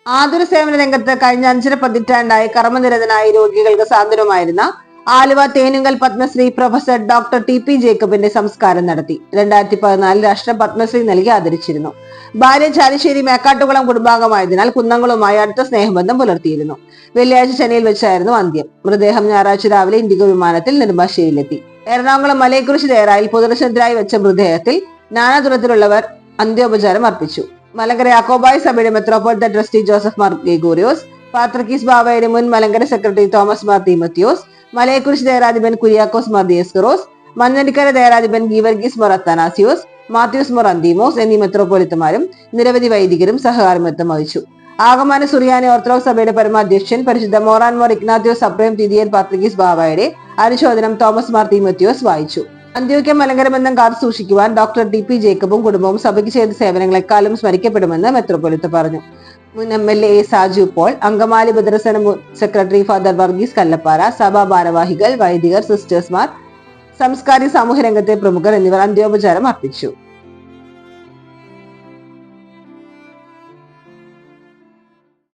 ആതുര സേവന രംഗത്ത് കഴിഞ്ഞ 5.5 പതിറ്റാണ്ടായി കർമ്മനിരതനായി രോഗികൾക്ക് സാന്ത്വനമായിരുന്ന Aluva Thenungal Padmashri professor doctor T. ജേക്കബിന്റെ സംസ്കാരം നടത്തി. 2014 രാഷ്ട്രം പത്മശ്രീ നൽകി ആദരിച്ചിരുന്നു. ഭാര്യ ചാലിശ്ശേരി മേക്കാട്ടുകുളം കുടുംബാംഗമായതിനാൽ കുന്നങ്ങളുമായി അടുത്ത സ്നേഹബന്ധം പുലർത്തിയിരുന്നു. വെള്ളിയാഴ്ച ചെന്നൈയിൽ വെച്ചായിരുന്നു അന്ത്യം. മൃതദേഹം ഞായറാഴ്ച രാവിലെ ഇൻഡിഗോ വിമാനത്തിൽ നെടുമ്പാശ്ശേരിയിലെത്തി. എറണാകുളം മലയക്കുറിശി ദേറായിൽ പൊതുദർശനത്തിനായി വെച്ച മൃതദേഹത്തിൽ നാനാതുറത്തിലുള്ളവർ അന്ത്യോപചാരം അർപ്പിച്ചു. മലങ്കര യാക്കോബായ സഭയുടെ മെത്രോപൊളിറ്റൻ ട്രസ്റ്റി ജോസഫ് മാർ ഗ്രിഗോറിയോസ്, പാത്രിക്കീസ് ബാവയുടെ മുൻ മലങ്കര സെക്രട്ടറി തോമസ് മാർ തീമത്തിയോസ്, മലയക്കുറിശി ദേറാധിപൻ കുര്യാക്കോസ് മാർ ദിയസ്കറോസ്, മഞ്ഞടിക്കര ദേറാധിപൻ ഗീവർഗീസ് മോർ അത്താനാസിയോസ്, മാത്യൂസ് മോർ അന്തീമോസ് എന്നീ മെത്രോപൊളിത്തമാരും നിരവധി വൈദികരും സഹകാർമ്മിത്വം വഹിച്ചു. ആഗമാന സുറിയാനി ഓർത്തഡോക്സ് സഭയുടെ പരമാധ്യക്ഷൻ പരിശുദ്ധ മോറാൻ മോർ ഇഗ്നാത്യോസ് അപ്രയം തിരിയൻ പാത്രിക്കീസ് ബാവയുടെ അനുശോചനം തോമസ് മാർ തീമത്തിയോസ് വായിച്ചു. അന്ത്യോക്യ മലങ്കര ബന്ധം കാത്തു സൂക്ഷിക്കുവാൻ ഡോക്ടർ ടി.പി. ജേക്കബും കുടുംബവും സഭയ്ക്ക് ചെയ്ത സേവനങ്ങൾ എക്കാലം സ്മരിക്കപ്പെടുമെന്ന് മെത്രോപൊളിത്ത പറഞ്ഞു. മുൻ MLA സാജു പോൾ, അങ്കമാലി ഭദ്രസന സെക്രട്ടറി ഫാദർ വർഗീസ് കല്ലപ്പാറ, സഭാ ഭാരവാഹികൾ, വൈദികർ, സിസ്റ്റേഴ്സ്മാർ, സാംസ്കാരിക സാമൂഹ്യ രംഗത്തെ പ്രമുഖർ എന്നിവർ അന്ത്യോപചാരം അർപ്പിച്ചു.